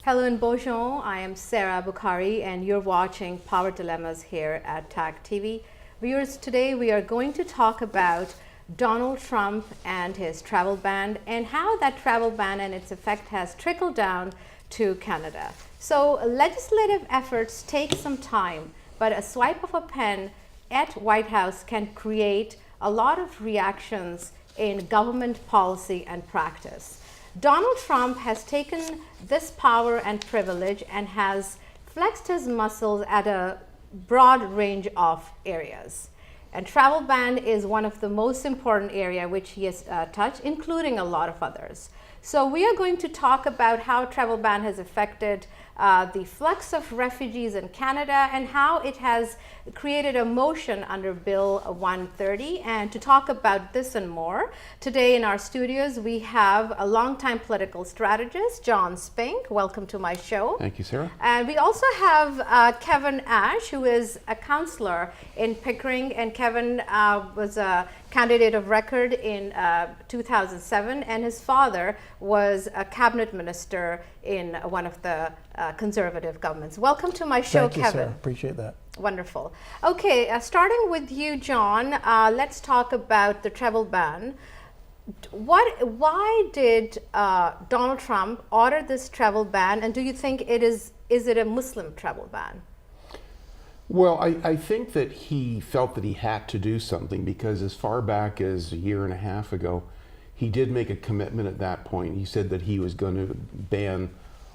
Hello and bonjour, I am Sarah Bukhari and you're watching Power Dilemmas here at TAG TV. Viewers, today we are going to talk about Donald Trump and his travel ban and how that travel ban and its effect has trickled down to Canada. So legislative efforts take some time, but a swipe of a pen at White House can create a lot of reactions in government policy and practice. Donald Trump has taken this power and privilege and has flexed his muscles at a broad range of areas. And travel ban is one of the most important area which he has touched, including a lot of others. So we are going to talk about how travel ban has affected the flux of refugees in Canada and how it has created a motion under Bill 130. And to talk about this and more, today in our studios we have a longtime political strategist, John Spink. Welcome to my show. Thank you, Sarah. And we also have Kevin Ash, who is a counselor in Pickering, and Kevin was a candidate of record in 2007, and his father was a cabinet minister in one of the conservative governments. Welcome to my show, Thank you, Kevin. Sarah. Appreciate that. Wonderful. Okay, starting with you, John, let's talk about the travel ban. Why did Donald Trump order this travel ban, and do you think is it a Muslim travel ban? Well, I think that he felt that he had to do something because as far back as a year and a half ago, he did make a commitment at that point. He said that he was going to ban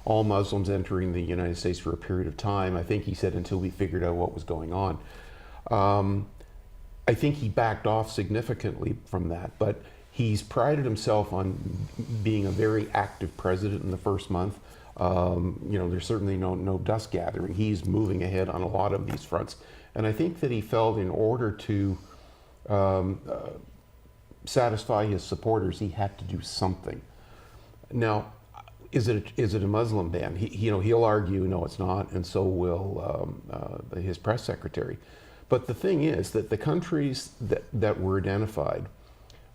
all Muslims entering the United States for a period of time. I think he said until we figured out what was going on. I think he backed off significantly from that, but he's prided himself on being a very active president in the first month. There's certainly no dust gathering. He's moving ahead on a lot of these fronts. And I think that he felt in order to satisfy his supporters, he had to do something. Now, is it a Muslim ban? He'll argue, no, it's not, and so will his press secretary. But the thing is that the countries that were identified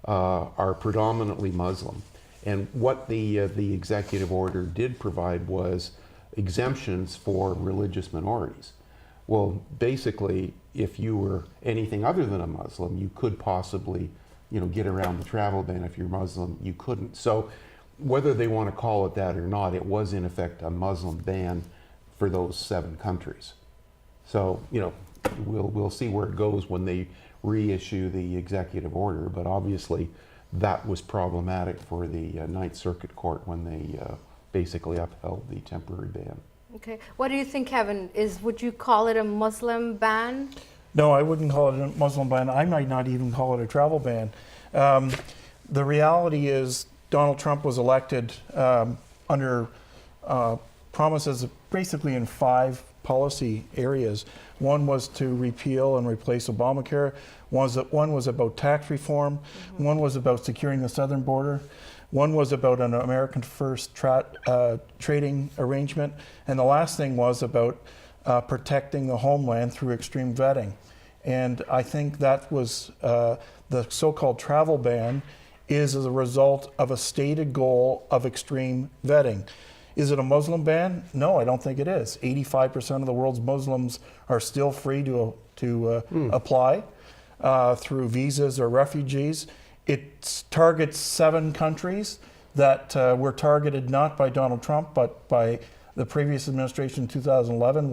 are predominantly Muslim. And what the executive order did provide was exemptions for religious minorities. Well, basically, if you were anything other than a Muslim, you could possibly, get around the travel ban. If you're Muslim, you couldn't. So whether they want to call it that or not, it was in effect a Muslim ban for those 7 countries. So, we'll see where it goes when they reissue the executive order, but obviously that was problematic for the Ninth Circuit Court when they basically upheld the temporary ban. Okay. What do you think, Kevin? Would you call it a Muslim ban? No, I wouldn't call it a Muslim ban. I might not even call it a travel ban. The reality is Donald Trump was elected under promises basically in 5 policy areas. One was to repeal and replace Obamacare. One was about tax reform. Mm-hmm. One was about securing the southern border. One was about an American First trading arrangement. And the last thing was about protecting the homeland through extreme vetting. And I think that was the so-called travel ban is as a result of a stated goal of extreme vetting. Is it a Muslim ban? No, I don't think it is. 85% of the world's Muslims are still free to apply through visas or refugees. It targets 7 countries that were targeted not by Donald Trump, but by the previous administration in 2011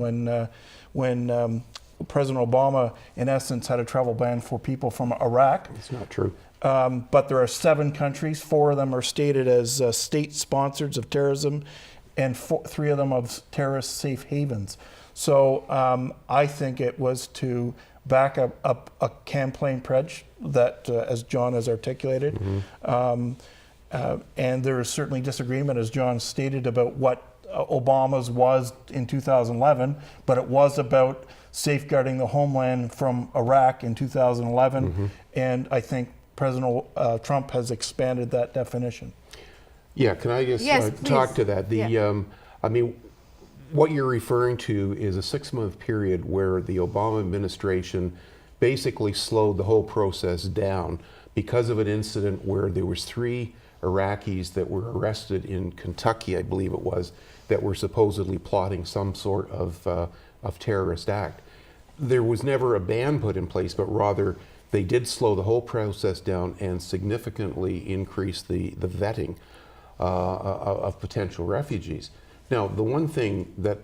when President Obama, in essence, had a travel ban for people from Iraq. It's not true. But there are 7 countries. 4 of them are stated as state sponsors of terrorism, and 3 of them of terrorist safe havens. So I think it was to back up a campaign pledge that, as John has articulated, mm-hmm. And there is certainly disagreement, as John stated, about what Obama's was in 2011, but it was about safeguarding the homeland from Iraq in 2011, mm-hmm. and I think President Trump has expanded that definition. Yeah, can I just talk to that? I mean, what you're referring to is a 6-month period where the Obama administration basically slowed the whole process down because of an incident where there was 3 Iraqis that were arrested in Kentucky, I believe it was, that were supposedly plotting some sort of terrorist act. There was never a ban put in place, but rather they did slow the whole process down and significantly increase the vetting of potential refugees. Now, the one thing that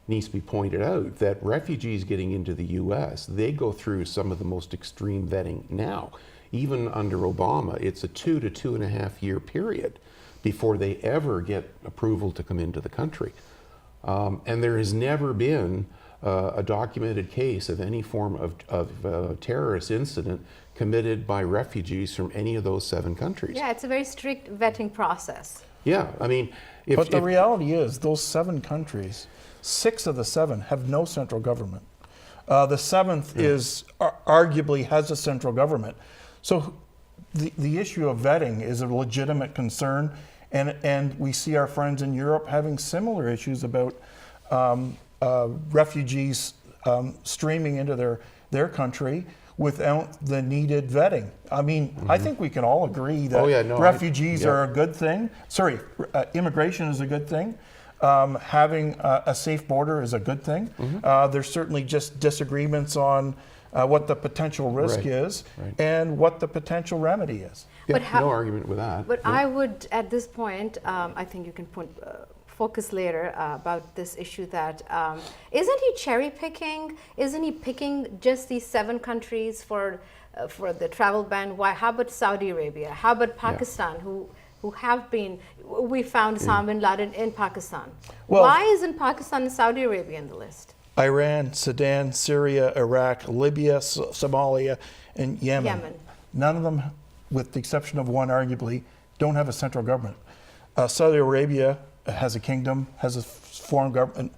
needs to be pointed out, that refugees getting into the U.S., they go through some of the most extreme vetting now. Even under Obama, it's a 2 to 2.5 year period before they ever get approval to come into the country. And there has never been a documented case of any form of terrorist incident committed by refugees from any of those 7 countries. Yeah, it's a very strict vetting process. Yeah, I mean, but the reality is, those 7 countries, 6 of the 7 have no central government. The 7th is arguably has a central government. So the issue of vetting is a legitimate concern, and we see our friends in Europe having similar issues about refugees streaming into their country without the needed vetting. I mean, I think we can all agree that refugees are a good thing. Sorry, immigration is a good thing. Having a safe border is a good thing. There's certainly just disagreements on what the potential risk is and what the potential remedy is. Yeah, but no argument with that. But I would, at this point, I think you can focus later about this issue that isn't he cherry picking? Isn't he picking just these 7 countries for the travel ban? Why? How about Saudi Arabia? How about Pakistan, who have been? We found Osama bin Laden in Pakistan. Well, why isn't Pakistan and Saudi Arabia in the list? Iran, Sudan, Syria, Iraq, Libya, Somalia, and Yemen. None of them, with the exception of one, arguably, don't have a central government. Saudi Arabia has a kingdom, has a foreign government,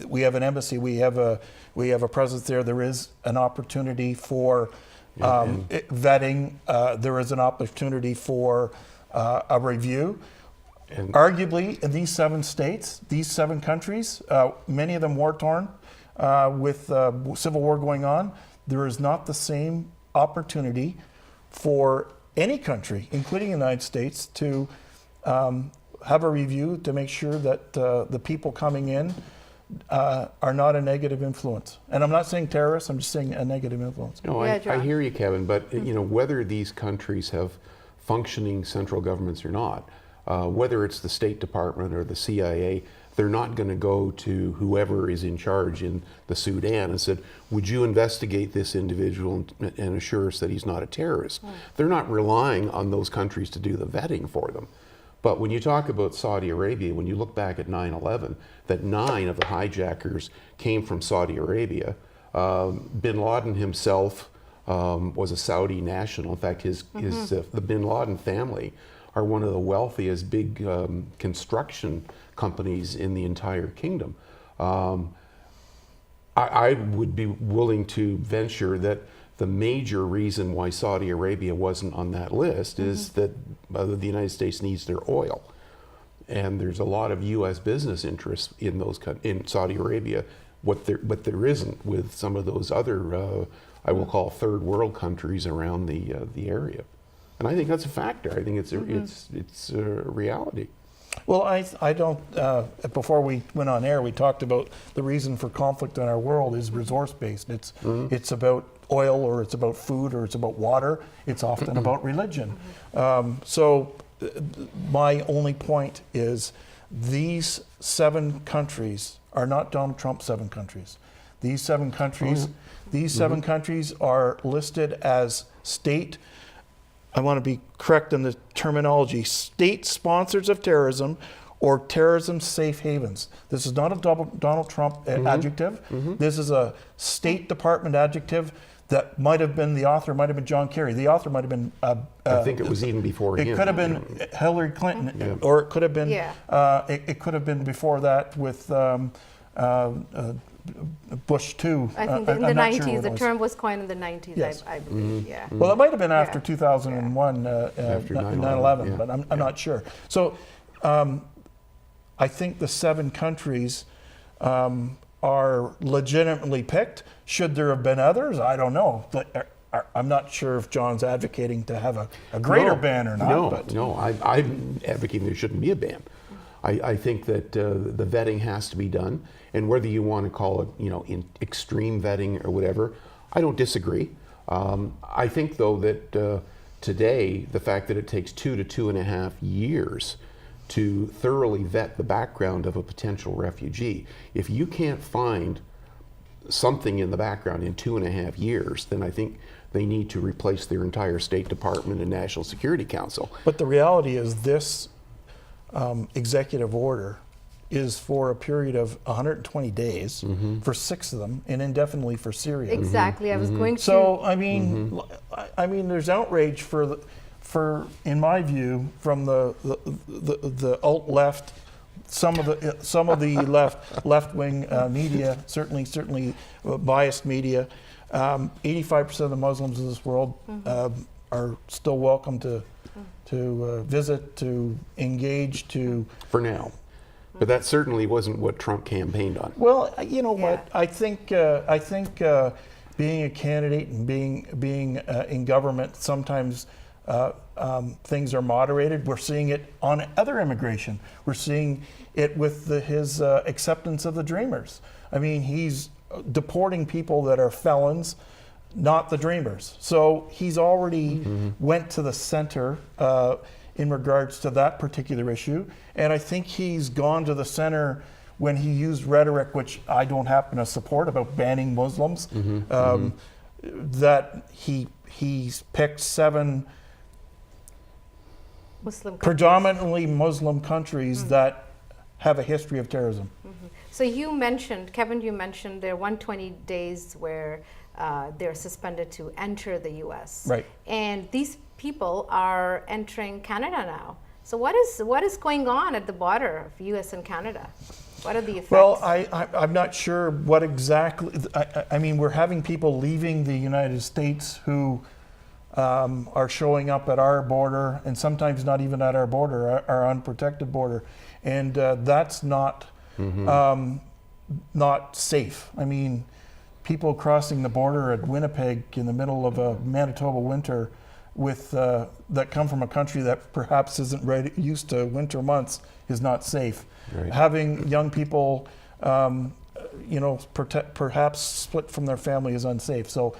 we have an embassy, we have a presence there. There is an opportunity for vetting. There is an opportunity for a review. And arguably, in these 7 states, these 7 countries, many of them war-torn, with civil war going on, there is not the same opportunity for any country, including the United States, to have a review to make sure that the people coming in are not a negative influence. And I'm not saying terrorists, I'm just saying a negative influence. No, I hear you, Kevin, but whether these countries have functioning central governments or not, whether it's the State Department or the CIA, they're not going to go to whoever is in charge in the Sudan and said, would you investigate this individual and assure us that he's not a terrorist? They're not relying on those countries to do the vetting for them. But when you talk about Saudi Arabia, when you look back at 9/11, that 9 of the hijackers came from Saudi Arabia. Bin Laden himself was a Saudi national. In fact, the Bin Laden family are one of the wealthiest big construction companies in the entire kingdom. I would be willing to venture that the major reason why Saudi Arabia wasn't on that list is that the United States needs their oil. And there's a lot of U.S. business interests in Saudi Arabia, what there isn't with some of those other, I will call third world countries around the area. And I think that's a factor. I think it's a reality. Well, I don't, before we went on air, we talked about the reason for conflict in our world is resource-based. It's about oil, or it's about food, or it's about water. It's often about religion. So my only point is these 7 countries are not Donald Trump's 7 countries. These 7 countries, countries are listed as state, I want to be correct in the terminology, state sponsors of terrorism or terrorism safe havens. This is not a Donald Trump adjective. This is a State Department adjective that might have been, the author might have been John Kerry. The author might have been... I think it was even before him. It could have been Hillary Clinton, or it could have been, it could have been before that with Bush too. I think in the 90s, the term was coined in the 90s, yes. I believe, Well, it might have been after 2001, after 9/11, but I'm not sure. So I think the 7 countries are legitimately picked. Should there have been others? I don't know. But I'm not sure if John's advocating to have a greater ban or not. I'm advocating there shouldn't be a ban. I think that the vetting has to be done, and whether you want to call it, in extreme vetting or whatever, I don't disagree. I think though that today, the fact that it takes 2 to 2.5 years to thoroughly vet the background of a potential refugee, if you can't find something in the background in 2.5 years, then I think they need to replace their entire State Department and National Security Council. But the reality is this executive order is for a period of 120 days for 6 of them, and indefinitely for Syria. Exactly. I was going to. So I mean, there's outrage for in my view, from the alt left, some of the left wing media, certainly biased media. 85% of the Muslims in this world are still welcome to visit, to engage, to. For now. But that certainly wasn't what Trump campaigned on. Well, you know what? I think being a candidate and being in government, sometimes things are moderated. We're seeing it on other immigration. We're seeing it with his acceptance of the Dreamers. I mean, he's deporting people that are felons, not the Dreamers. So he's already went to the center in regards to that particular issue. And I think he's gone to the center when he used rhetoric, which I don't happen to support, about banning Muslims, that he's picked 7 Muslim countries. predominantly Muslim countries that have a history of terrorism. So you mentioned, Kevin, there are 120 days where they're suspended to enter the U.S. Right. And these people are entering Canada now. So what is going on at the border of U.S. and Canada? What are the effects? Well, I'm not sure what exactly. I mean, we're having people leaving the United States who are showing up at our border, and sometimes not even at our border, our unprotected border, and that's not not safe. I mean, people crossing the border at Winnipeg in the middle of a Manitoba winter, with that come from a country that perhaps isn't used to winter months, is not safe. Right. Having young people, perhaps split from their family is unsafe. So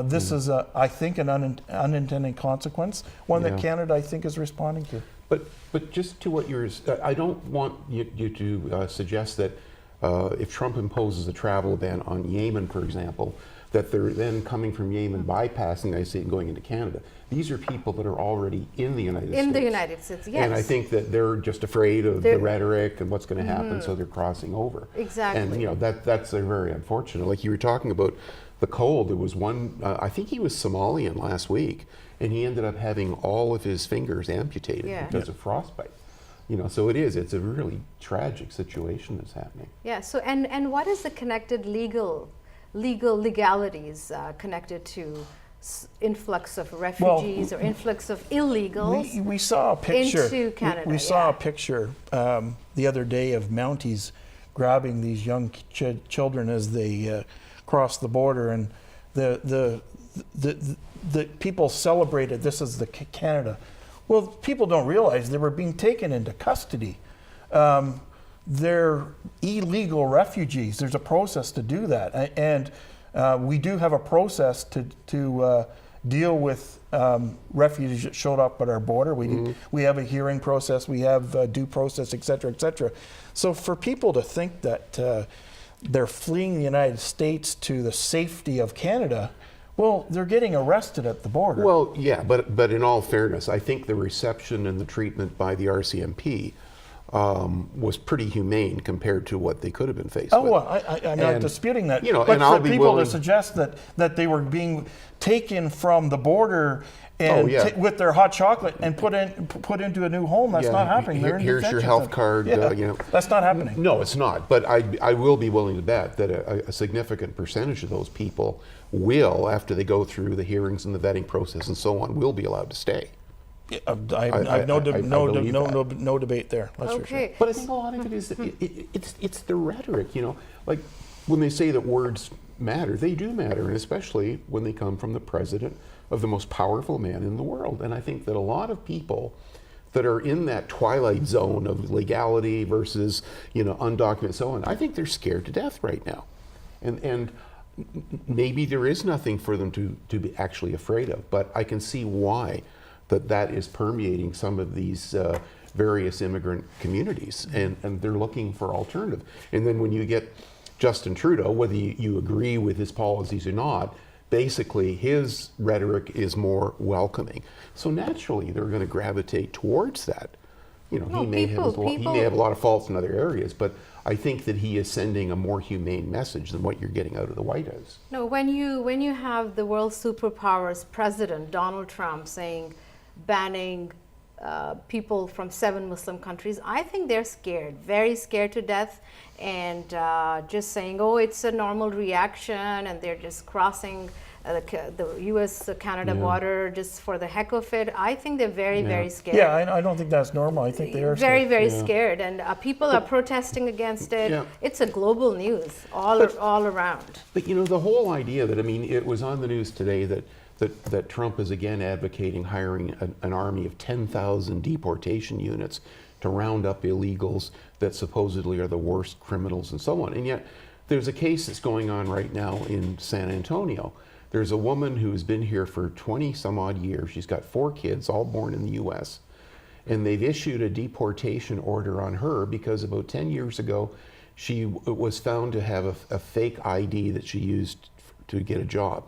this is, I think, an unintended consequence, one that Canada, I think, is responding to. But just to what you're, I don't want you to suggest that if Trump imposes a travel ban on Yemen, for example, that they're then coming from Yemen, bypassing the United States and going into Canada. These are people that are already in the United States. In the United States, yes. And I think that they're just afraid of the rhetoric and what's going to happen, so they're crossing over. Exactly. And that's very unfortunate. Like you were talking about the cold, there was one, I think he was Somalian last week, and he ended up having all of his fingers amputated because of frostbite. So it's a really tragic situation that's happening. Yeah, so and what is the connected legalities connected to influx of refugees or influx of illegals we saw a picture into Canada? We saw a picture the other day of Mounties grabbing these young children as they crossed the border, and the people celebrated this as the Canada. Well, people don't realize they were being taken into custody. They're illegal refugees. There's a process to do that, and we do have a process to deal with refugees that showed up at our border. We have a hearing process. We have due process, et cetera, et cetera. So for people to think that they're fleeing the United States to the safety of Canada, well, they're getting arrested at the border. Well, yeah, but in all fairness, I think the reception and the treatment by the RCMP was pretty humane compared to what they could have been faced with. Well, I'm not disputing that. But and I'll for be people willing to suggest that they were being taken from the border and with their hot chocolate and put into a new home, that's not happening. Here's your health card. That's not happening. No, it's not. But I will be willing to bet that a significant percentage of those people will, after they go through the hearings and the vetting process and so on, will be allowed to stay. I have no debate there. That's for sure. But I think a lot of it is it's the rhetoric. Like when they say that words matter. They do matter, and especially when they come from the president of the most powerful man in the world. And I think that a lot of people that are in that twilight zone of legality versus, undocumented, so on, I think they're scared to death right now. And maybe there is nothing for them to be actually afraid of, but I can see why that is permeating some of these various immigrant communities, and they're looking for alternative. And then when you get Justin Trudeau, whether you agree with his policies or not, basically his rhetoric is more welcoming. So naturally they're going to gravitate towards that. He may have a lot of faults in other areas, but I think that he is sending a more humane message than what you're getting out of the White House. No, when you have the world superpowers president Donald Trump saying banning people from 7 Muslim countries, I think they're scared, very scared to death, and just saying, oh, it's a normal reaction, and they're just crossing the U.S.-Canada border just for the heck of it. I think they're very scared. Yeah, I don't think that's normal. I think they are very scared, and people are protesting against it. Yeah. It's a global news all around. But the whole idea that, it was on the news today that Trump is again advocating hiring an army of 10,000 deportation units to round up illegals that supposedly are the worst criminals and so on. And yet there's a case that's going on right now in San Antonio. There's a woman who's been here for 20 some odd years. She's got 4 kids, all born in the US. And they've issued a deportation order on her because about 10 years ago, she was found to have a fake ID that she used to get a job.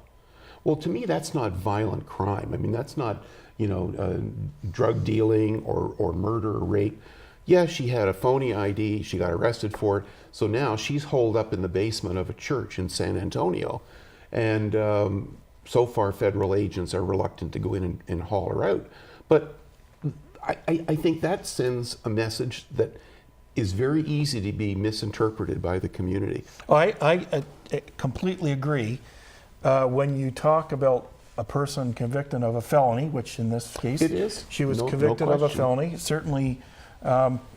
Well, to me, that's not violent crime. That's not, drug dealing or murder or rape. Yeah, she had a phony ID. She got arrested for it. So now she's holed up in the basement of a church in San Antonio. And so far, federal agents are reluctant to go in and haul her out. But I think that sends a message that is very easy to be misinterpreted by the community. I completely agree. When you talk about a person convicted of a felony, which in this case it is, she was convicted of a felony, certainly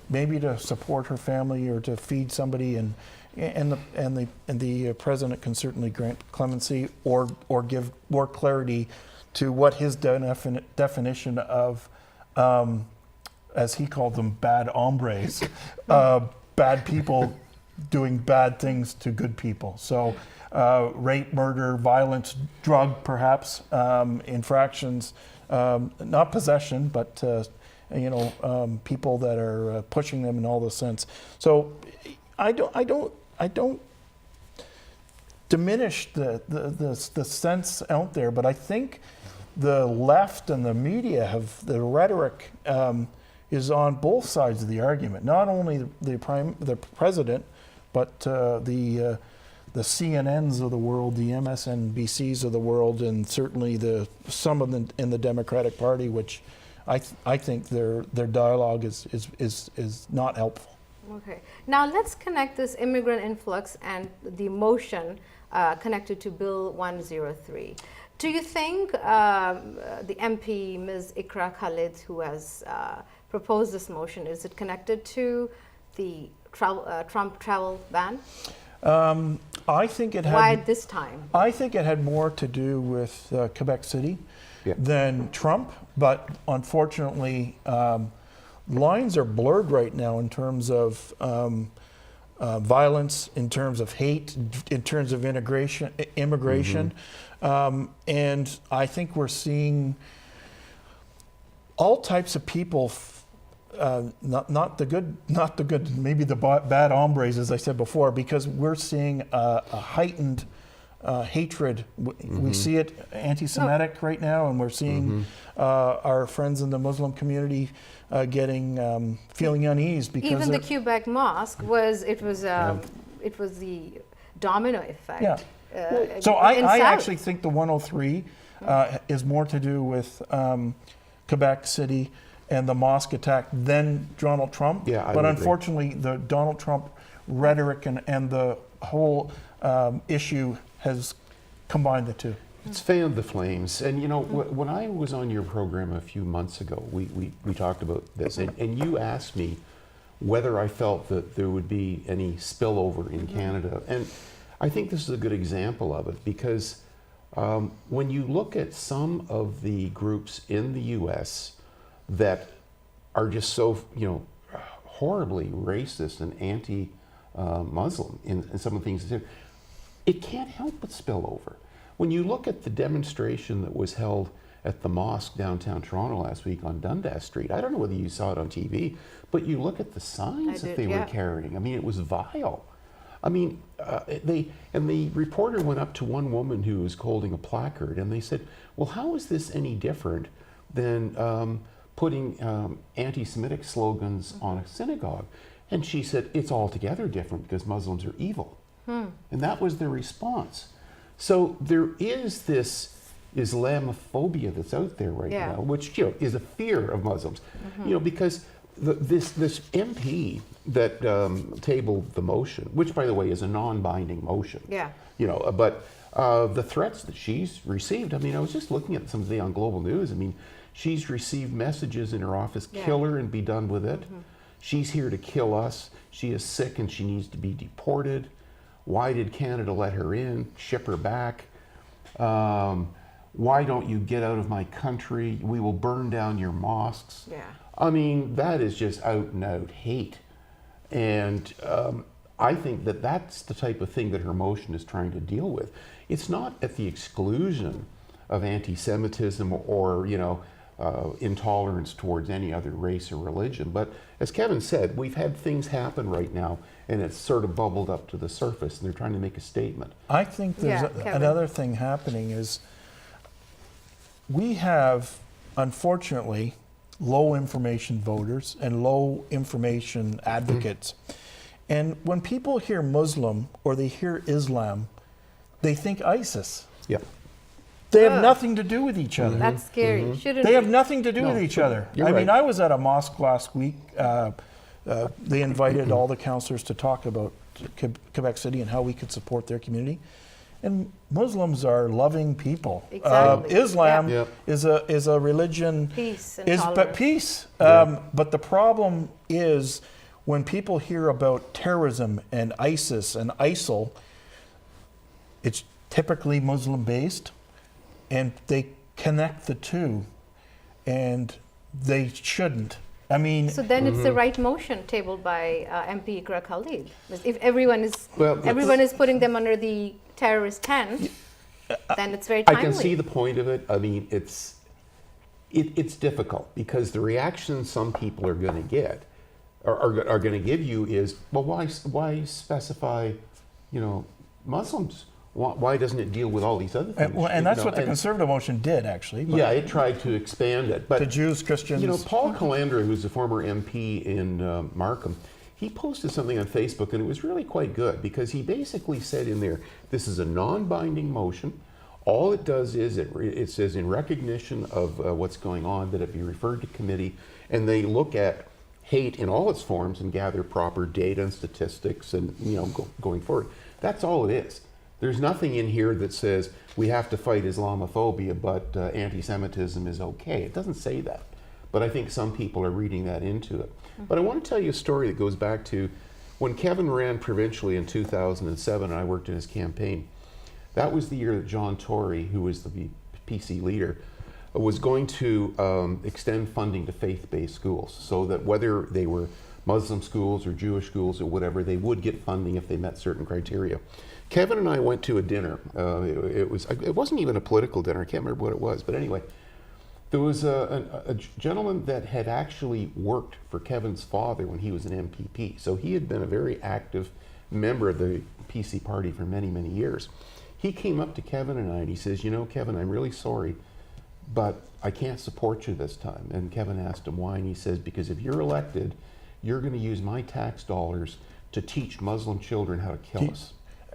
maybe to support her family or to feed somebody, and the president can certainly grant clemency or give more clarity to what his definition of, as he called them, bad hombres, bad people doing bad things to good people. So rape, murder, violence, drug, perhaps, infractions, not possession, but people that are pushing them in all the sense. So I don't diminish the sense out there, but I think the left and the media the rhetoric is on both sides of the argument. Not only the president, but the CNNs of the world, the MSNBCs of the world, and certainly some of them in the Democratic Party, which I think their dialogue is not helpful. Okay. Now let's connect this immigrant influx and the motion connected to Bill 103. Do you think the MP, Ms. Ikra Khalid, who has proposed this motion, is it connected to the Trump travel ban? I think it had. Why this time? I think it had more to do with Quebec City than Trump, but unfortunately, lines are blurred right now in terms of violence, in terms of hate, in terms of immigration, and I think we're seeing all types of people. Not the good, maybe the bad hombres, as I said before, because we're seeing a heightened hatred. We see it anti-Semitic right now, and we're seeing our friends in the Muslim community feeling unease because even the Quebec mosque was the domino effect. Yeah. So I actually think the 103 is more to do with Quebec City and the mosque attack than Donald Trump. Yeah, but unfortunately, the Donald Trump rhetoric and the whole issue has combined the two. It's fanned the flames. And when I was on your program a few months ago, we talked about this, and you asked me whether I felt that there would be any spillover in Canada. And I think this is a good example of it because when you look at some of the groups in the U.S. that are just so, horribly racist and anti-Muslim in some of the things, it can't help but spill over. When you look at the demonstration that was held at the mosque downtown Toronto last week on Dundas Street, I don't know whether you saw it on TV, but you look at the signs that they were carrying. I mean, it was vile. I mean, the reporter went up to one woman who was holding a placard, and they said, "Well, how is this any different than putting anti-Semitic slogans on a synagogue?" And she said, "It's altogether different because Muslims are evil." And that was their response. So there is this Islamophobia that's out there right now, which is a fear of Muslims, because this MP that tabled the motion, which by the way is a non-binding motion, but the threats that she's received. I mean, I was just looking at something on Global News. I mean, she's received messages in her office: "Kill her and be done with it." She's here to kill us. She is sick and she needs to be deported. Why did Canada let her in? Ship her back. Why don't you get out of my country? We will burn down your mosques. I mean, that is just out and out hate. And I think that that's the type of thing that her motion is trying to deal with. It's not at the exclusion of anti-Semitism or, intolerance towards any other race or religion. But as Kevin said, we've had things happen right now and it's sort of bubbled up to the surface and they're trying to make a statement. I think there's another thing happening is we have, unfortunately, low information voters and low information advocates. And when people hear Muslim or they hear Islam, they think ISIS. Yeah. They have nothing to do with each other. That's scary. Shouldn't They have nothing to do with each other. You're I mean, right. I was at a mosque last week. They invited all the councillors to talk about Quebec City and how we could support their community. And Muslims are loving people. Exactly. Islam Yeah. is a religion. Peace and But tolerance. peace. Yeah. But the problem is when people hear about terrorism and ISIS and ISIL, it's typically Muslim based, and they connect the two, and they shouldn't. I mean, So then it's the right motion tabled by MP Ikra Khalid. If everyone is putting them under the terrorist tent, then it's very I timely. can see the point of it. I mean, it's difficult because the reaction some people are going to get, are going to give you is, well, why specify, Muslims? Why doesn't it deal with all these other things? and that's what the Conservative motion did, actually. But Yeah, it tried to expand it, but to Jews, Christians. Paul Calandra, who's a former MP in Markham, he posted something on Facebook, and it was really quite good because he basically said in there, this is a non-binding motion. All it does is it says in recognition of what's going on that it be referred to committee, and they look at hate in all its forms and gather proper data and statistics and going forward. That's all it is. There's nothing in here that says we have to fight Islamophobia, but anti-Semitism is okay. It doesn't say that. But I think some people are reading that into it. But I want to tell you a story that goes back to when Kevin ran provincially in 2007 and I worked in his campaign. That was the year that John Tory, who was the PC leader, was going to extend funding to faith-based schools so that whether they were Muslim schools or Jewish schools or whatever, they would get funding if they met certain criteria. Kevin and I went to a dinner. It wasn't even a political dinner. I can't remember what it was, but anyway, there was a gentleman that had actually worked for Kevin's father when he was an MPP. So he had been a very active member of the PC party for many, many years. He came up to Kevin and I and he says, Kevin, I'm really sorry, but I can't support you this time. And Kevin asked him why, and he says, because if you're elected, you're going to use my tax dollars to teach Muslim children how to kill us.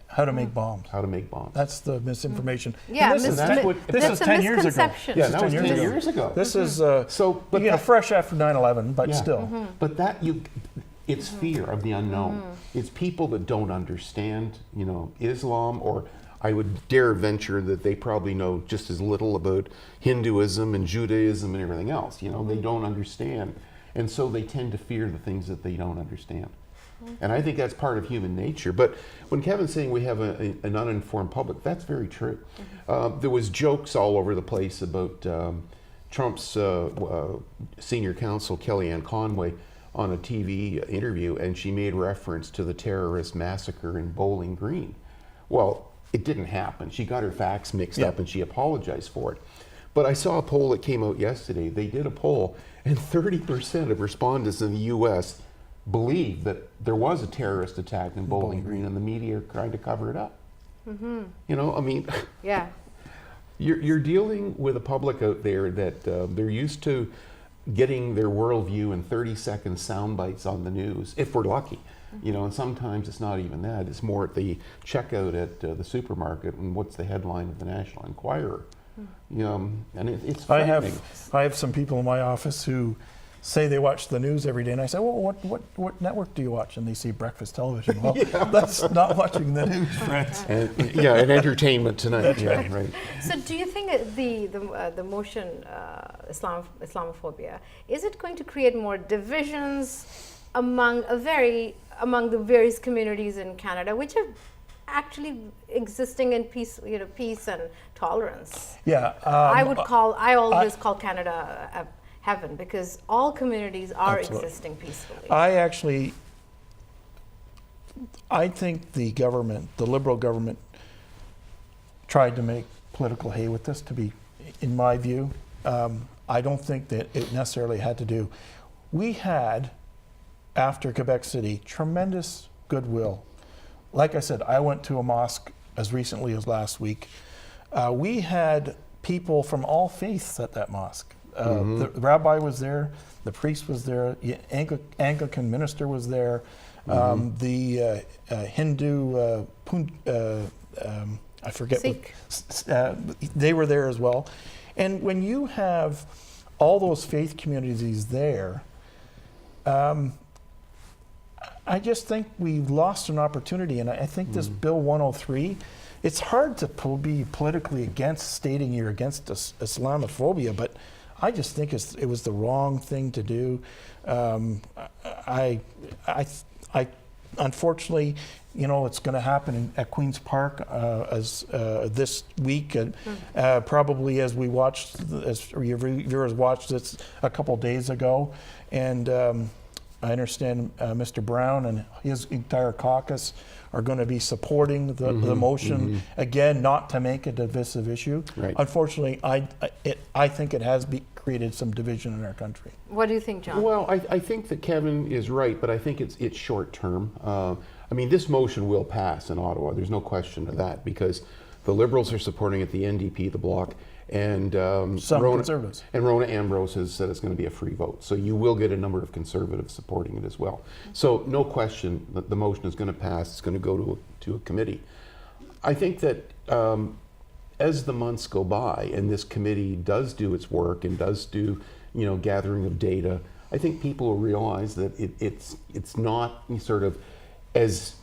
How to make bombs. How to make bombs. That's the misinformation. Yeah, And this is 10 years ago. misconception. Yeah, that was 10 years ago. This is So, but fresh after 9/11, but Yeah. still. But it's fear of the unknown. It's people that don't understand, Islam, or I would dare venture that they probably know just as little about Hinduism and Judaism and everything else. They don't understand. And so they tend to fear the things that they don't understand. And I think that's part of human nature. But when Kevin's saying we have an uninformed public, that's very true. There was jokes all over the place about Trump's senior counsel, Kellyanne Conway, on a TV interview, and she made reference to the terrorist massacre in Bowling Green. Well, it didn't happen. She got her facts mixed up and she apologized for it. But I saw a poll that came out yesterday. They did a poll, and 30% of respondents in the U.S. believe that there was a terrorist attack in Bowling Green, and the media are trying to cover it up. You know, I mean, Yeah. you're dealing with a public out there that they're used to getting their worldview in 30-second sound bites on the news, if we're lucky. You know, and sometimes it's not even that. It's more at the checkout at the supermarket and what's the headline of the National Enquirer. You know, and it's frightening. I have some people in my office who say they watch the news every day, and I say, well, what network do you watch? And they see breakfast television. Well, that's not watching the news, friends. And, and entertainment tonight. Yeah, right. So, do you think that the motion Islamophobia, is it going to create more divisions among the various communities in Canada, which are actually existing in peace and tolerance? Yeah, I always call Canada a heaven, because all communities are existing peacefully. I think the Liberal government, tried to make political hay with this, to be, in my view. I don't think that it necessarily had to do. We had, after Quebec City, tremendous goodwill. Like I said, I went to a mosque as recently as last week. We had people from all faiths at that mosque. The rabbi was there, the priest was there, the Anglican minister was there, the Hindu, I forget Sikh. They were there as well. And when you have all those faith communities there, I just think we lost an opportunity. And I think this Bill 103, it's hard to be politically against stating you're against Islamophobia, but I just think it was the wrong thing to do. I unfortunately, it's going to happen at Queen's Park as this week, probably as your viewers watched this a couple days ago, and I understand Mr. Brown and his entire caucus are going to be supporting the motion, again, not to make a divisive issue. Right. Unfortunately, I think it has created some division in our country. What do you think, John? Well, I think that Kevin is right, but I think it's short term. I mean, this motion will pass in Ottawa. There's no question of that, because the Liberals are supporting it, the NDP, the Bloc, and some Conservatives. And Rona Ambrose has said it's going to be a free vote. So you will get a number of Conservatives supporting it as well. So no question that the motion is going to pass. It's going to go to a committee. I think that as the months go by and this committee does do its work and does do gathering of data, I think people will realize that it's not sort of as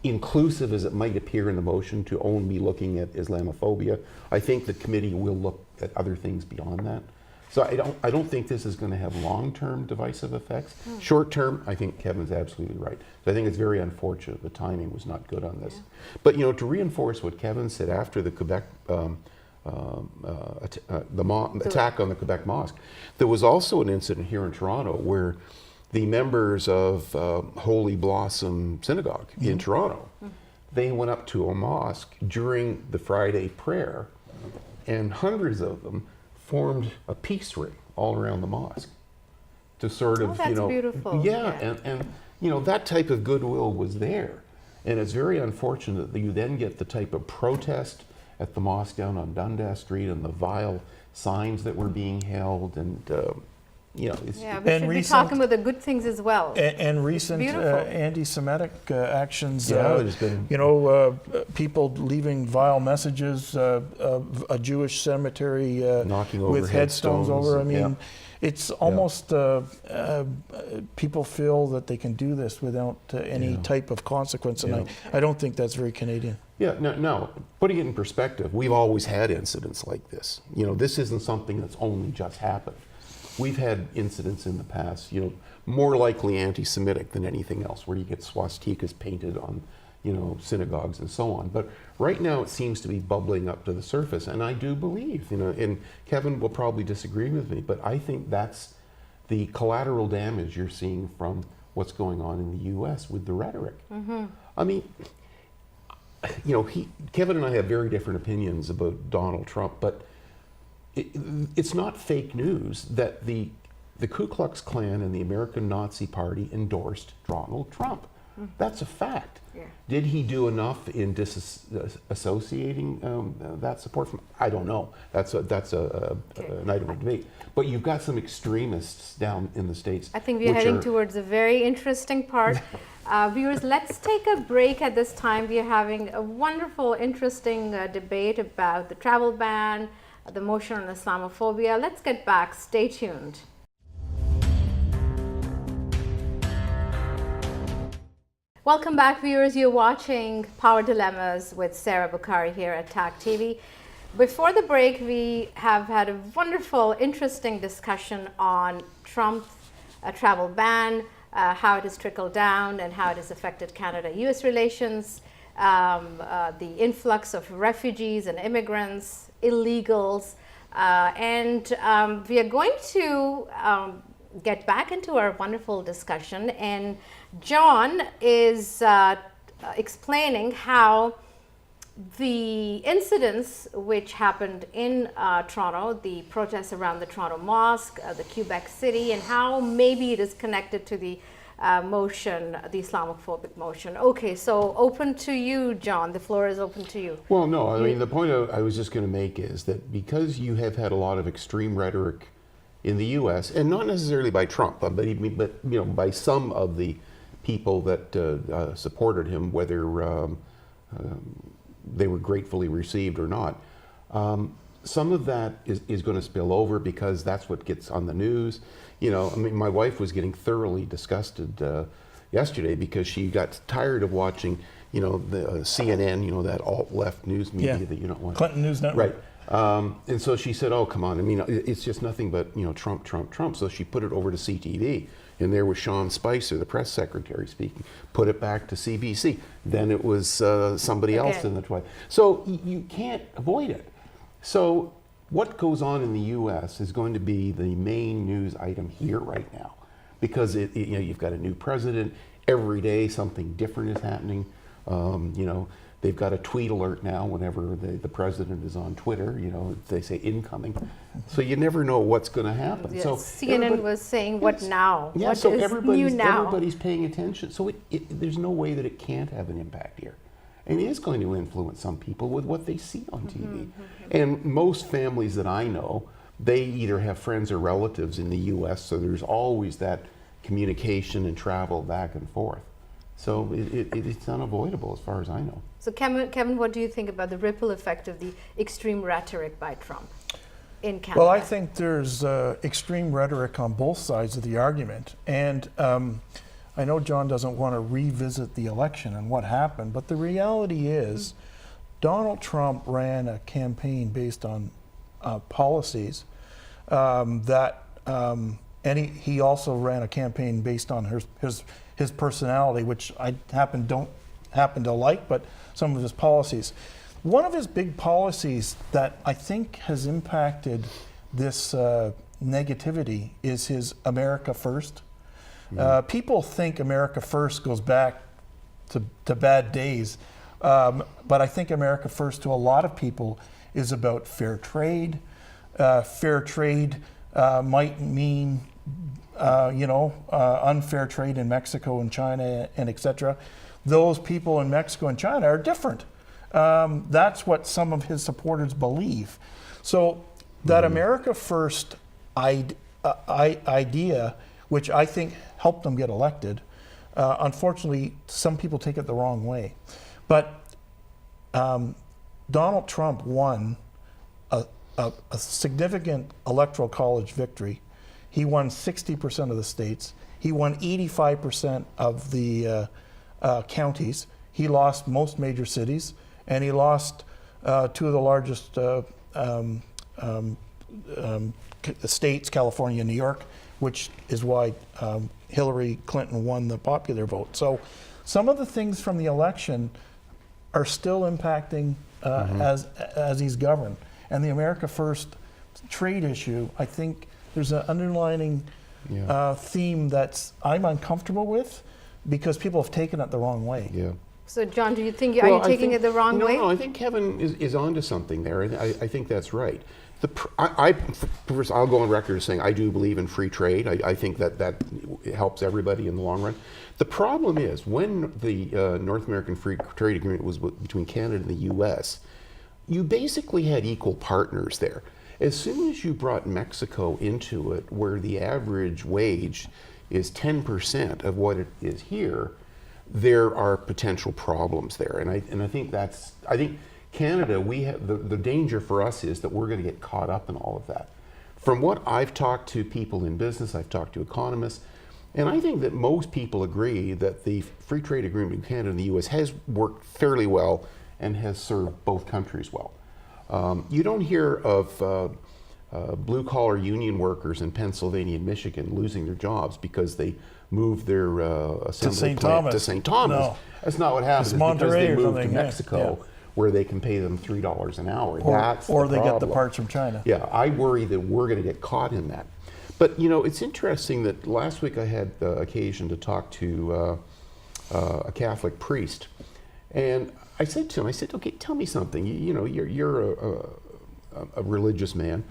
inclusive as it might appear in the motion to only be looking at Islamophobia. I think the committee will look at other things beyond that. So I don't think this is going to have long-term divisive effects. Short-term, I think Kevin's absolutely right. So I think it's very unfortunate the timing was not good on this. But to reinforce what Kevin said after the Quebec attack on the Quebec mosque, there was also an incident here in Toronto where the members of Holy Blossom Synagogue in Toronto, they went up to a mosque during the Friday prayer, and hundreds of them formed a peace ring all around the mosque to sort of, that's beautiful. And that type of goodwill was there. And it's very unfortunate that you then get the type of protest at the mosque down on Dundas Street and the vile signs that were being held, and we should be talking about the good things as well. And recent anti-Semitic actions. There's been, people leaving vile messages of a Jewish cemetery knocking over with headstones over. I mean, it's almost people feel that they can do this without any type of consequence, and I don't think that's very Canadian. Yeah, no. Putting it in perspective, we've always had incidents like this. This isn't something that's only just happened. we've had incidents in the past, more likely anti-Semitic than anything else, where you get swastikas painted on, synagogues and so on. But right now it seems to be bubbling up to the surface, and I do believe, and Kevin will probably disagree with me, but I think that's the collateral damage you're seeing from what's going on in the U.S. with the rhetoric. I mean, Kevin and I have very different opinions about Donald Trump, but it's not fake news that the Ku Klux Klan and the American Nazi Party endorsed Donald Trump. That's a fact. Yeah. Did he do enough in disassociating that support from? I don't know. That's an item of debate. But you've got some extremists down in the States. I think we're heading towards a very interesting part. Viewers, let's take a break at this time. We are having a wonderful, interesting debate about the travel ban, the motion on Islamophobia. Let's get back. Stay tuned. Welcome back, viewers. You're watching Power Dilemmas with Sarah Bukhari here at TAC TV. Before the break, we have had a wonderful, interesting discussion on Trump's travel ban, how it has trickled down and how it has affected Canada-US relations, the influx of refugees and immigrants, illegals, and we are going to get back into our wonderful discussion, and John is explaining how the incidents which happened in Toronto, the protests around the Toronto Mosque, the Quebec City, and how maybe it is connected to the motion, the Islamophobic motion. Okay, so open to you, John. The floor is open to you. Well, no, I mean, the point I was just going to make is that because you have had a lot of extreme rhetoric in the U.S., and not necessarily by Trump, but by some of the people that supported him, whether they were gratefully received or not. Some of that is going to spill over because that's what gets on the news. I mean, my wife was getting thoroughly disgusted yesterday because she got tired of watching, the CNN, that alt-left news media that you don't want. Clinton News Network. Right. And so she said, oh, come on. I mean, it's just nothing but, Trump, Trump, Trump. So she put it over to CTV. And there was Sean Spicer, the press secretary, speaking. Put it back to CBC. Then it was somebody else in the Twilight. So you can't avoid it. So what goes on in the U.S. is going to be the main news item here right now, because you've got a new president. Every day something different is happening. They've got a tweet alert now whenever the president is on Twitter, they say incoming. So you never know what's going to happen. Yes, so CNN was saying, what now? Yeah, what so is new now? everybody's paying attention. So there's no way that it can't have an impact here. And it is going to influence some people with what they see on TV. And most families that I know, they either have friends or relatives in the U.S., so there's always that communication and travel back and forth. So it's unavoidable as far as I know. So Kevin, what do you think about the ripple effect of the extreme rhetoric by Trump in Canada? Well, I think there's extreme rhetoric on both sides of the argument. And I know John doesn't want to revisit the election and what happened, but the reality is Donald Trump ran a campaign based on policies and he also ran a campaign based on his personality, which I don't happen to like, but some of his policies. One of his big policies that I think has impacted this negativity is his America First. People think America First goes back to bad days, but I think America First to a lot of people is about fair trade. Fair trade might mean unfair trade in Mexico and China and etc. Those people in Mexico and China are different. That's what some of his supporters believe. So that America First idea, which I think helped them get elected, unfortunately, some people take it the wrong way. But Donald Trump won a significant electoral college victory. He won 60% of the states. He won 85% of the counties. He lost most major cities, and he lost two of the largest states, California, New York, which is why Hillary Clinton won the popular vote. So some of the things from the election are still impacting as he's governed. And the America First trade issue, I think there's an underlining theme that's I'm uncomfortable with because people have taken it the wrong way. Yeah. So, John, do you think, are you taking it the wrong way? No, I think Kevin is onto something there. I think that's right. First, I'll go on record as saying I do believe in free trade. I think that helps everybody in the long run. The problem is when the North American Free Trade Agreement was between Canada and the U.S., you basically had equal partners there. As soon as you brought Mexico into it, where the average wage is 10% of what it is here, there are potential problems there. And I think Canada, we have the danger for us is that we're going to get caught up in all of that. From what I've talked to people in business, I've talked to economists, and I think that most people agree that the free trade agreement between Canada and the U.S. has worked fairly well and has served both countries well. You don't hear of blue-collar union workers in Pennsylvania and Michigan losing their jobs because they moved their assembly plant to St. Thomas. No. That's not what happened. It's because they moved to Mexico, where they can pay them $3 an hour. Or they get the parts from China. Yeah, I worry that we're going to get caught in that. But you know, it's interesting that last week I had the occasion to talk to a Catholic priest, and I said to him, okay, tell me something. You know, you're a religious man.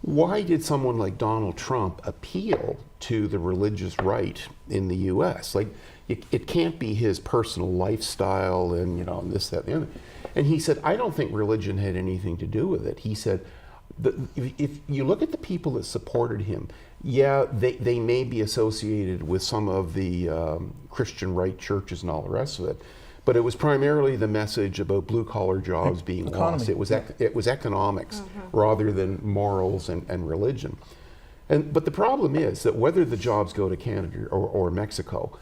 Why did someone like Donald Trump appeal to the religious right in the U.S.? Like, it can't be his personal lifestyle and, you know, this, that, and the other. And he said, I don't think religion had anything to do with it. He said, if you look at the people that supported him, yeah, they may be associated with some of the Christian right churches and all the rest of it, but it was primarily the message about blue-collar jobs being lost. It was economics rather than morals and religion. But the problem is that whether the jobs go to Canada or Mexico,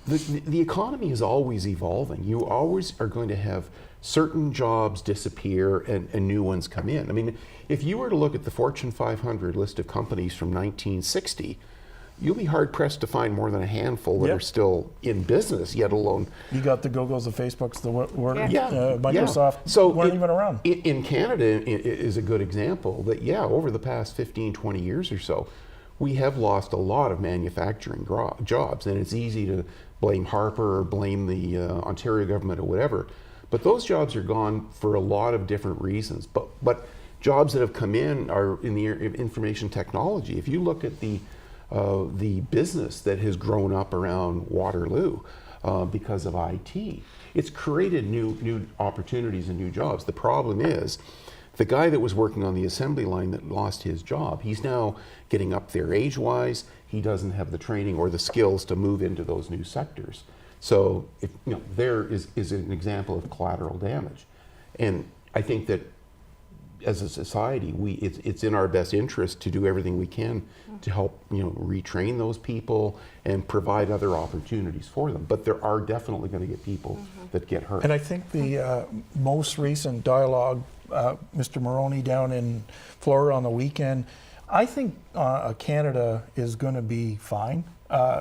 the economy is always evolving. You always are going to have certain jobs disappear and new ones come in. I mean, if you were to look at the Fortune 500 list of companies from 1960, you'll be hard-pressed to find more than a handful that are still in business, yet alone. You got the Googles, the Facebooks, the Yeah. Microsoft So weren't even around. In Canada is a good example that, over the past 15, 20 years or so, we have lost a lot of manufacturing jobs, and it's easy to blame Harper or blame the Ontario government or whatever, but those jobs are gone for a lot of different reasons. But jobs that have come in are in the information technology. If you look at the business that has grown up around Waterloo because of IT, it's created new opportunities and new jobs. The problem is, the guy that was working on the assembly line that lost his job, he's now getting up there age-wise. He doesn't have the training or the skills to move into those new sectors. So, there is an example of collateral damage. And I think that as a society, it's in our best interest to do everything we can to help retrain those people and provide other opportunities for them. But there are definitely going to get people that get hurt. And I think the most recent dialogue, Mr. Maroney down in Florida on the weekend, I think Canada is going to be fine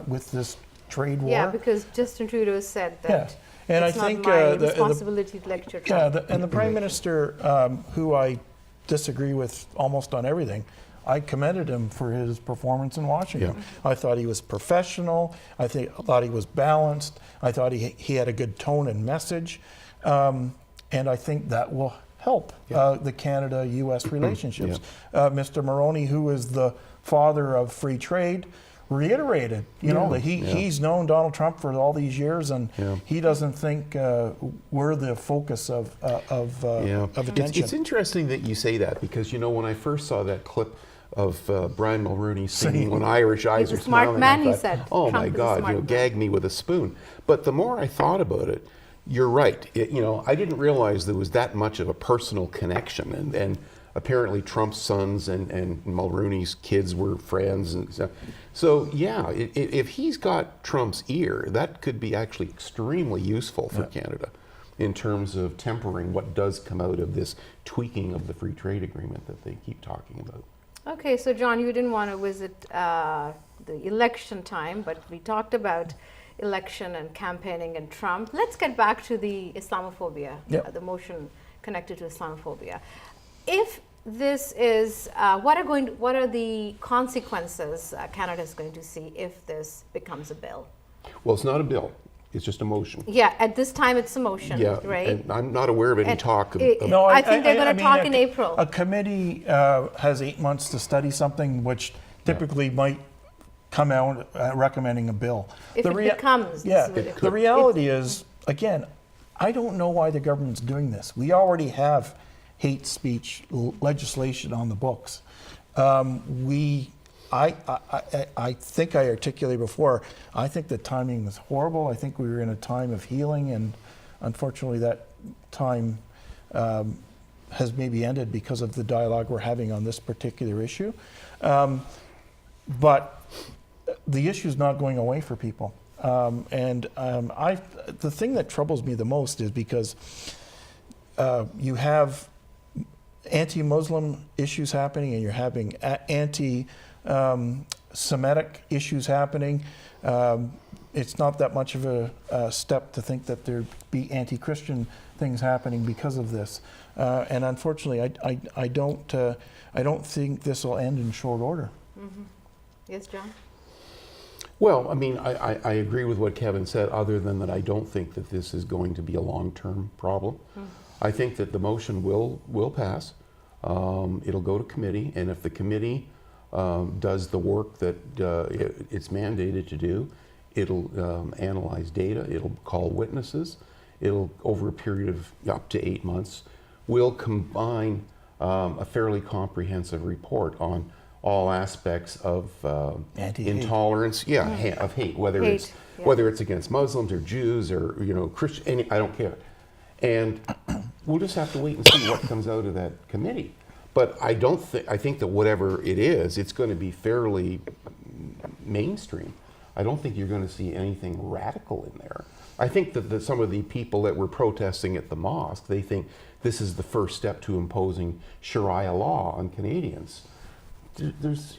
with this trade war. Yeah, because Justin Trudeau said that. And it's I think not my responsibility to lecture Trump. And the Prime Minister, who I disagree with almost on everything, I commended him for his performance in Washington. I thought he was professional. I thought he was balanced. I thought he had a good tone and message. And I think that will help the Canada-U.S. relationships. Mr. Maroney, who is the father of free trade, reiterated, that he's known Donald Trump for all these years, and he doesn't think we're the focus of attention. It's interesting that you say that, because when I first saw that clip of Brian Mulroney singing "When Irish Eyes Are Smiling," man, I he said. "Oh Trump my God, gag me with a spoon." But the more I thought about it, you're right. I didn't realize there was that much of a personal connection, and apparently Trump's sons and Mulroney's kids were friends and stuff. So if he's got Trump's ear, that could be actually extremely useful for Canada. in terms of tempering what does come out of this tweaking of the free trade agreement that they keep talking about. Okay, so John, you didn't want to visit the election time, but we talked about election and campaigning and Trump. Let's get back to the Islamophobia, Yep. the motion connected to Islamophobia. If this is, what are the consequences Canada is going to see if this becomes a bill? Well, it's not a bill. It's just a motion. Yeah, at this time it's a motion, Yeah, right? and I'm not aware of any And talk of, No, I think they're going I to mean, talk in April. A committee has 8 months to study something, which typically might come out recommending a bill. If it becomes. Yeah, this is what the reality is, again, I don't know why the government's doing this. We already have hate speech legislation on the books. I think I articulated before, I think the timing was horrible. I think we were in a time of healing, and unfortunately that time has maybe ended because of the dialogue we're having on this particular issue. But the issue is not going away for people. The thing that troubles me the most is because you have anti-Muslim issues happening, and you're having anti-Semitic issues happening. It's not that much of a step to think that there'd be anti-Christian things happening because of this. And unfortunately, I don't think this will end in short order. Mm-hmm. Yes, John? well, I mean, I agree with what Kevin said, other than that I don't think that this is going to be a long-term problem. I think that the motion will pass. It'll go to committee, and if the committee does the work that it's mandated to do, it'll analyze data, it'll call witnesses, it'll, over a period of up to 8 months, will combine a fairly comprehensive report on all aspects of intolerance, of hate, whether it's against Muslims or Jews or Christian, I don't care. And we'll just have to wait and see what comes out of that committee. But I think that whatever it is, it's going to be fairly mainstream. I don't think you're going to see anything radical in there. I think that some of the people that were protesting at the mosque, they think this is the first step to imposing Sharia law on Canadians. That's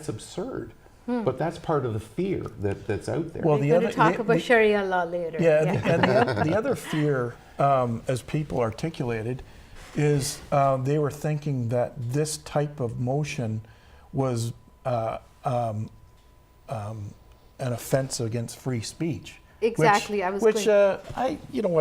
absurd. But that's part of the fear that's out there. Well, We're going to talk about Sharia law later. The other fear, as people articulated, is they were thinking that this type of motion was an offense against free speech. Exactly.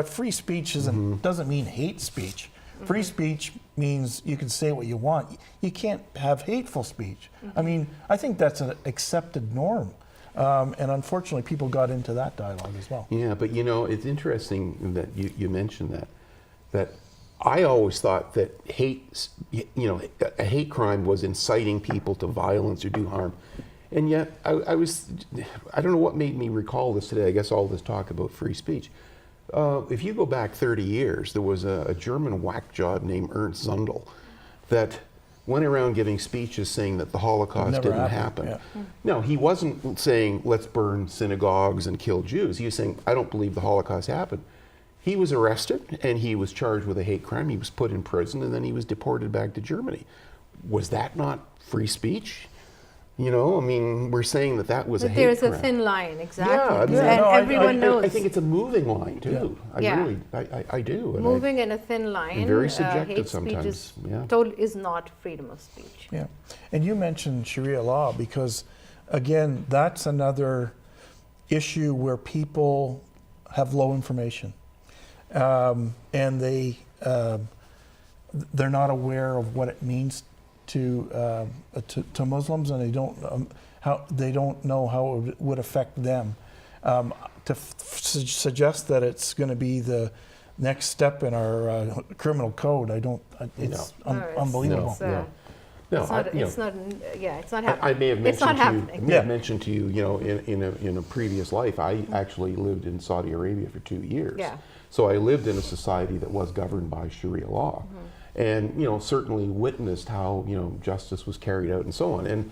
Free speech doesn't mean hate speech. Free speech means you can say what you want. You can't have hateful speech. I mean, I think that's an accepted norm. And unfortunately, people got into that dialogue as well. Yeah, but it's interesting that you mentioned that I always thought that a hate crime was inciting people to violence or do harm. And yet, I don't know what made me recall this today. I guess all this talk about free speech. If you go back 30 years, there was a German whack job named Ernst Zundel that went around giving speeches saying that the Holocaust didn't happen. Yeah. No, he wasn't saying, let's burn synagogues and kill Jews. He was saying, I don't believe the Holocaust happened. He was arrested and he was charged with a hate crime. He was put in prison and then he was deported back to Germany. Was that not free speech? We're saying that was a hate crime. There's a thin line, exactly. Yeah, and everyone knows. I think it's a moving line too. Yeah. I do. Moving in a thin line. And very subjective hate sometimes. Speech is not freedom of speech. Yeah, and you mentioned Sharia law because, again, that's another issue where people have low information, and they're not aware of what it means to Muslims, and they don't know how it would affect them. To suggest that it's going to be the next step in our criminal code, it's unbelievable. It's not happening. I may have mentioned to you, in a previous life, I actually lived in Saudi Arabia for 2 years. Yeah. So I lived in a society that was governed by Sharia law. And certainly witnessed how justice was carried out and so on. And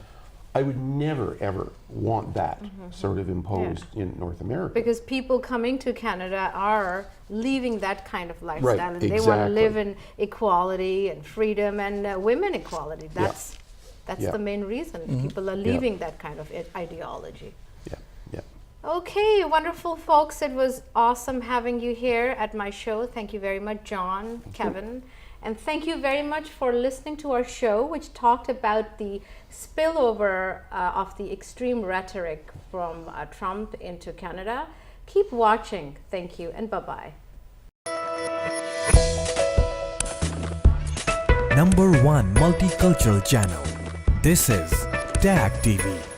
I would never ever want that sort of imposed in North America. Because people coming to Canada are leaving that kind of lifestyle, and they want to exactly. live in equality and freedom and women equality. That's Yeah. the main reason people are leaving that kind of ideology. Yeah, yeah. Okay, wonderful folks. It was awesome having you here at my show. Thank you very much, John, Kevin. And thank you very much for listening to our show, which talked about the spillover of the extreme rhetoric from Trump into Canada. Keep watching. Thank you, and bye-bye. #1 multicultural channel. This is TAG TV.